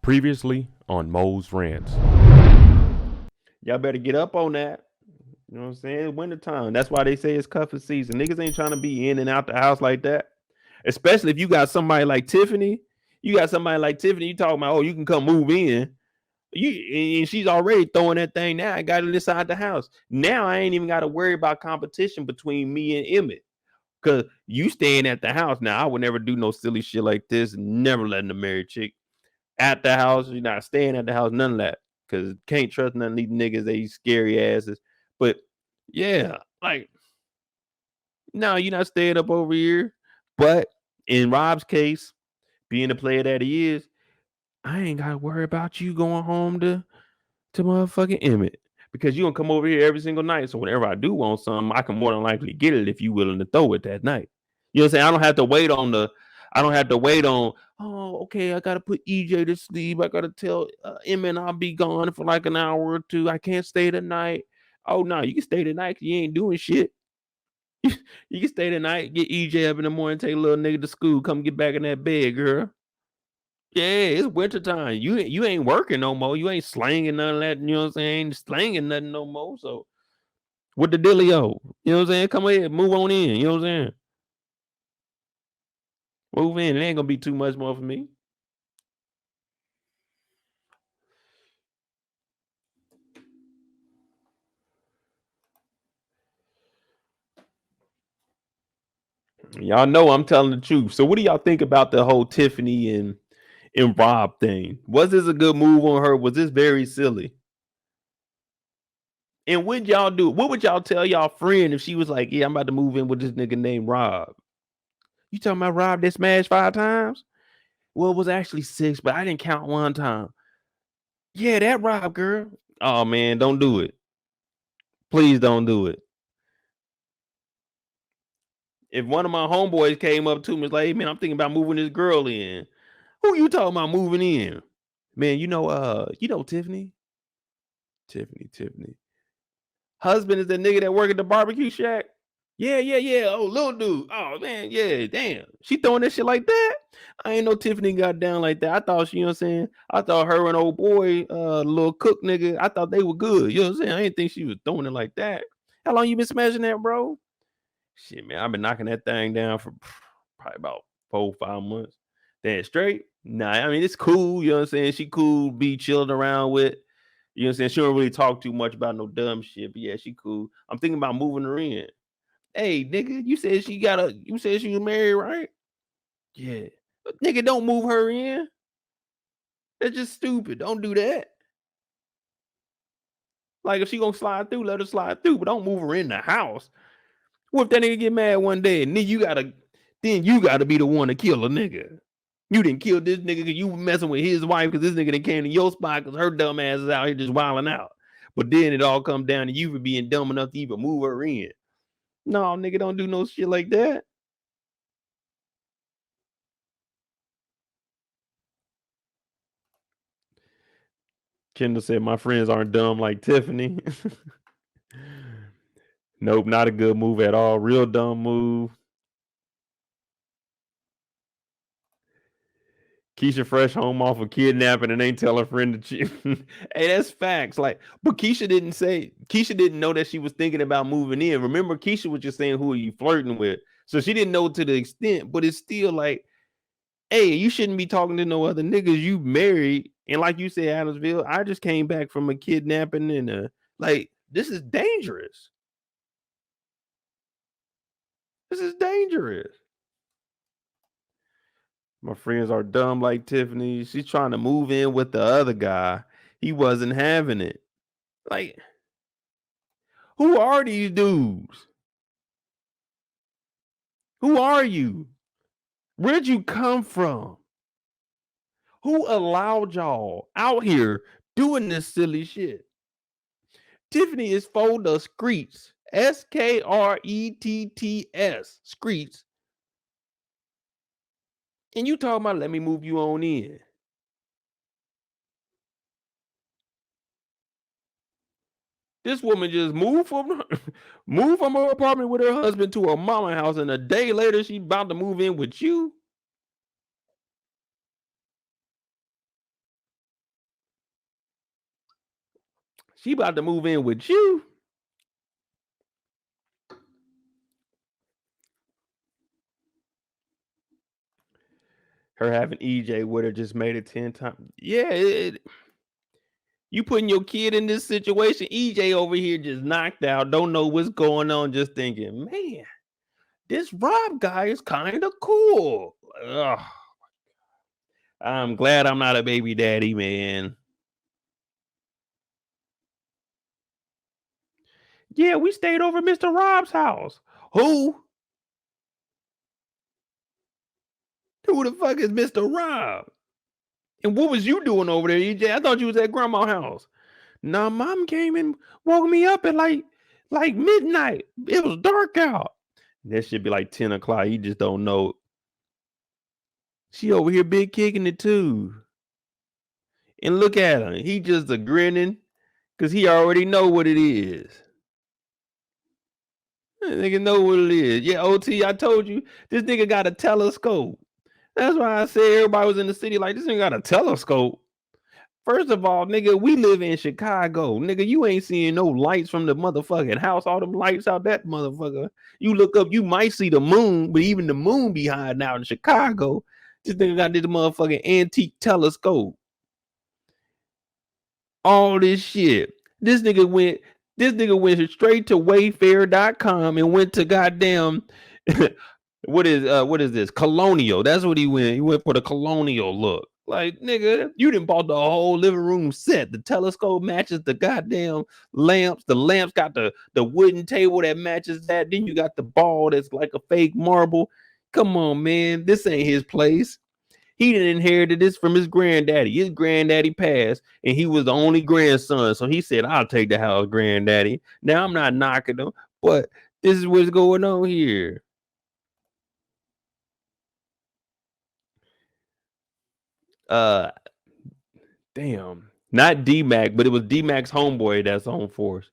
Previously on MOEs RANTS. Y'all better get up on that. You know what I'm saying? Wintertime. That's why they say it's cuffing season. Niggas ain't trying to be in and out the house like that. Especially if you got somebody like Tiffany. You got somebody like Tiffany, you talking about, oh, you can come move in. And she's already throwing that thing now. I got it inside the house. Now I ain't even got to worry about competition between me and Emmett. Cause you staying at the house. Now I would never do no silly shit like this. Never letting a married chick at the house. You're not staying at the house, none of that. Cause can't trust none of these niggas, they scary asses. But yeah, like, no, you're not staying up over here. But in Rob's case, being the player that he is, I ain't gotta worry about you going home to motherfucking Emmett. Because you gonna come over here every single night. So whenever I do want something, I can more than likely get it if you willing to throw it that night. You know what I'm saying? I don't have to wait on, oh, okay, I gotta put EJ to sleep. I gotta tell Emmett I'll be gone for like an hour or two. I can't stay tonight. Oh no, you can stay tonight because you ain't doing shit. You can stay tonight, get EJ up in the morning, take a little nigga to school, come get back in that bed, girl. Yeah, it's wintertime. You ain't working no more. You ain't slanging none of that. You know what I'm saying? Slanging nothing no more. So what the dealio? You know what I'm saying? Come ahead, move on in. You know what I'm saying? Move in. It ain't gonna be too much more for me. Y'all know I'm telling the truth. So what do y'all think about the whole Tiffany and Rob thing? Was this a good move on her? Was this very silly? And what y'all do? What would y'all tell y'all friend if she was like, yeah, I'm about to move in with this nigga named Rob? You talking about Rob that smashed 5 times? Well, it was actually 6, but I didn't count one time. Yeah, that Rob girl. Oh man, don't do it. Please don't do it. If one of my homeboys came up to me and was like, hey man, I'm thinking about moving this girl in. Who you talking about moving in? Man, you know Tiffany? Tiffany. Husband is the nigga that work at the barbecue shack. Yeah. Oh, little dude. Oh man, yeah, damn. She throwing that shit like that. I ain't know Tiffany got down like that. I thought she, you know what I'm saying? I thought her and old boy, little cook nigga, I thought they were good. You know what I'm saying? I didn't think she was throwing it like that. How long you been smashing that, bro? Shit, man, I've been knocking that thing down for probably about 4-5 months. Then straight. Nah, I mean it's cool. You know what I'm saying? She cool, be chilling around with. You know what I'm saying? She don't really talk too much about no dumb shit, but yeah, she cool. I'm thinking about moving her in. Hey, nigga, you said she was married, right? Yeah. But nigga, don't move her in. That's just stupid. Don't do that. Like if she gonna slide through, let her slide through, but don't move her in the house. What if that nigga get mad one day and then you gotta be the one to kill a nigga? You didn't kill this nigga because you messing with his wife because this nigga done came to your spot because her dumb ass is out here just wilding out. But then it all comes down to you for being dumb enough to even move her in. No, nigga, don't do no shit like that. Kendall said my friends aren't dumb like Tiffany. Nope, not a good move at all. Real dumb move. Kiesha fresh home off of kidnapping and ain't tell her friend to cheat. Hey, that's facts. Like, but Kiesha didn't know that she was thinking about moving in. Remember, Kiesha was just saying who are you flirting with. So she didn't know to the extent, but it's still like, hey, you shouldn't be talking to no other niggas. You married. And like you said, Adamsville, I just came back from a kidnapping and like this is dangerous. This is dangerous. My friends are dumb like Tiffany. She's trying to move in with the other guy. He wasn't having it. Like, who are these dudes? Who are you? Where'd you come from? Who allowed y'all out here doing this silly shit? Tiffany is for the streets. SKRETTS. Streets. And you talking about let me move you on in. This woman just moved from her apartment with her husband to her mama house, and a day later she about to move in with you. She about to move in with you. Her having EJ with her just made it 10 times. Yeah, you putting your kid in this situation. EJ over here just knocked out, don't know what's going on, just thinking, man, this Rob guy is kind of cool. Ugh. I'm glad I'm not a baby daddy, man. Yeah, we stayed over at Mr. Rob's house. Who? Who the fuck is Mr. Rob? And what was you doing over there, EJ? I thought you was at grandma's house. Nah, mom came and woke me up at like midnight. It was dark out. That should be like 10 o'clock. You just don't know. She over here big kicking it too. And look at him. He just a grinning because he already know what it is. Nigga know what it is. Yeah, OT, I told you, this nigga got a telescope. That's why I said everybody was in the city like, this nigga got a telescope. First of all, nigga, we live in Chicago. Nigga, you ain't seeing no lights from the motherfucking house. All them lights out that motherfucker. You look up, you might see the moon, but even the moon be hiding out in Chicago. This nigga got this motherfucking antique telescope. All this shit. This nigga went straight to Wayfair.com and went to goddamn what is this? Colonial. That's what he went. He went for the colonial look. Like, nigga, you done bought the whole living room set. The telescope matches the goddamn lamps. The lamps got the wooden table that matches that. Then you got the ball that's like a fake marble. Come on, man. This ain't his place. He didn't inherit this from his granddaddy. His granddaddy passed, and he was the only grandson. So he said, I'll take the house, granddaddy. Now, I'm not knocking him, but this is what's going on here. Damn. Not D-Mac, but it was D-Mac's homeboy that's on force.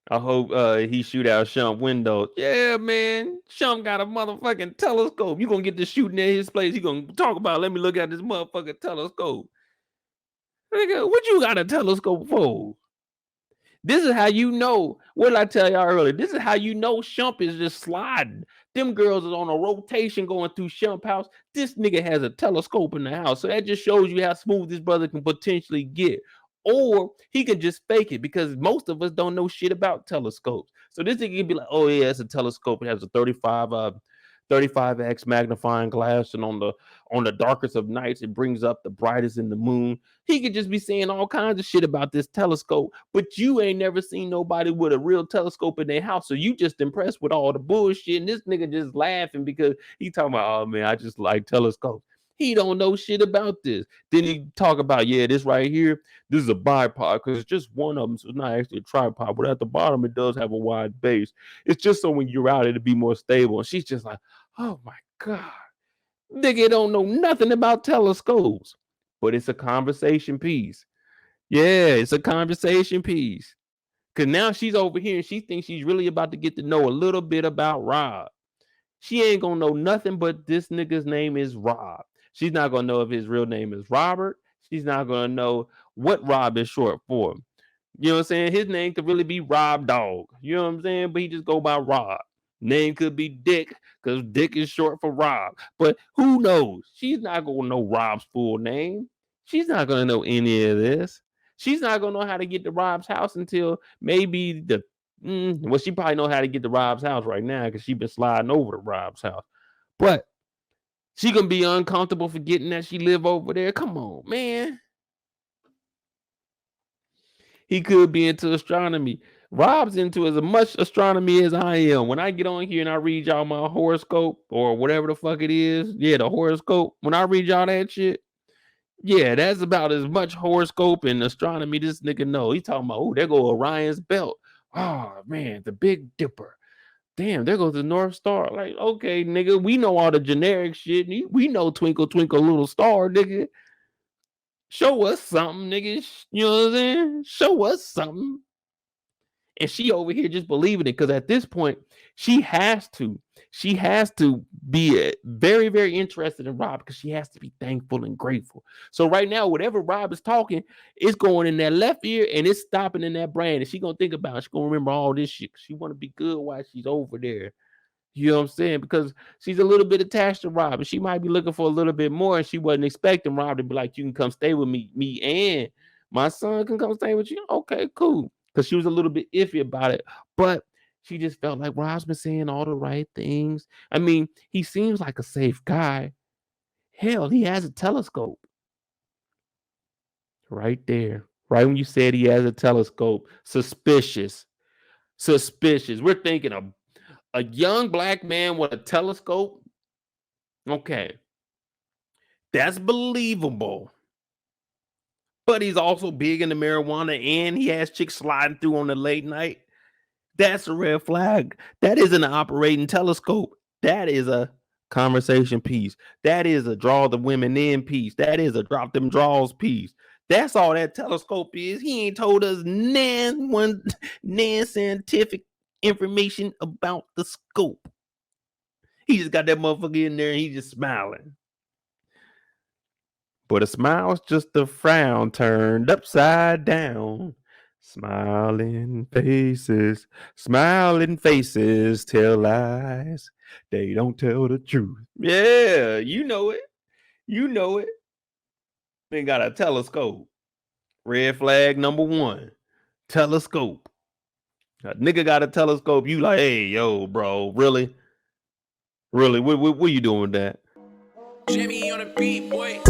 I hope he shoot out Shump windows. Yeah, man. Shump got a motherfucking telescope. You gonna get to shooting at his place. He gonna talk about, let me look at this motherfucking telescope. Nigga, what you got a telescope for? This is how you know. What did I tell y'all earlier? This is how you know Shump is just sliding. Them girls is on a rotation going through Shump house. This nigga has a telescope in the house. So that just shows you how smooth this brother can potentially get. Or he can just fake it because most of us don't know shit about telescopes. So this nigga can be like, oh yeah, it's a telescope. It has a 35x magnifying glass, and on the darkest of nights, it brings up the brightest in the moon. He could just be saying all kinds of shit about this telescope, but you ain't never seen nobody with a real telescope in their house. So you just impressed with all the bullshit, and this nigga just laughing because he talking about, oh man, I just like telescopes. He don't know shit about this. Then he talk about, yeah, this right here, this is a bipod because it's just one of them. So it's not actually a tripod, but at the bottom, it does have a wide base. It's just so when you're out, it'll be more stable. And she's just like, oh my God. Nigga don't know nothing about telescopes. But it's a conversation piece. Yeah, it's a conversation piece. Because now she's over here and she thinks she's really about to get to know a little bit about Rob. She ain't going to know nothing but this nigga's name is Rob. She's not going to know if his real name is Robert. She's not going to know what Rob is short for. You know what I'm saying? His name could really be Rob Dog. You know what I'm saying? But he just go by Rob. Name could be Dick because Dick is short for Rob. But who knows? She's not going to know Rob's full name. She's not going to know any of this. She's not going to know how to get to Rob's house until maybe well, she probably know how to get to Rob's house right now because she been sliding over to Rob's house. But she going to be uncomfortable forgetting that she live over there. Come on, man. He could be into astronomy. Rob's into as much astronomy as I am. When I get on here and I read y'all my horoscope or whatever the fuck it is, yeah, the horoscope. When I read y'all that shit, yeah, that's about as much horoscope and astronomy this nigga know. He talking about, oh, there go Orion's belt. Oh man, the Big Dipper. Damn, there goes the North Star. Like, okay, nigga, we know all the generic shit. We know Twinkle Twinkle Little Star, nigga. Show us something, nigga. You know what I'm saying? Show us something. And she over here just believing it because at this point, she has to be very, very interested in Rob because she has to be thankful and grateful. So right now, whatever Rob is talking, it's going in that left ear and it's stopping in that brain. And she's going to think about it. She's going to remember all this shit. She want to be good while she's over there. You know what I'm saying? Because she's a little bit attached to Rob and she might be looking for a little bit more. And she wasn't expecting Rob to be like, you can come stay with me and my son can come stay with you. Okay, cool. Because she was a little bit iffy about it. But she just felt like Rob's been saying all the right things. I mean, he seems like a safe guy. Hell, he has a telescope. Right there. Right when you said he has a telescope. Suspicious. We're thinking of a young black man with a telescope. Okay. That's believable. But he's also big into marijuana and he has chicks sliding through on the late night. That's a red flag. That isn't an operating telescope. That is a conversation piece. That is a draw the women in piece. That is a drop them draws piece. That's all that telescope is. He ain't told us nan scientific information about the scope. He just got that motherfucker in there and he's just smiling. But a smile's just a frown turned upside down. Smiling faces tell lies. They don't tell the truth. Yeah, you know it. They got a telescope. Red flag number 1. Telescope. A nigga got a telescope. You like, hey, yo, bro, really? What you doing with that? Jimmy on the beat, boy.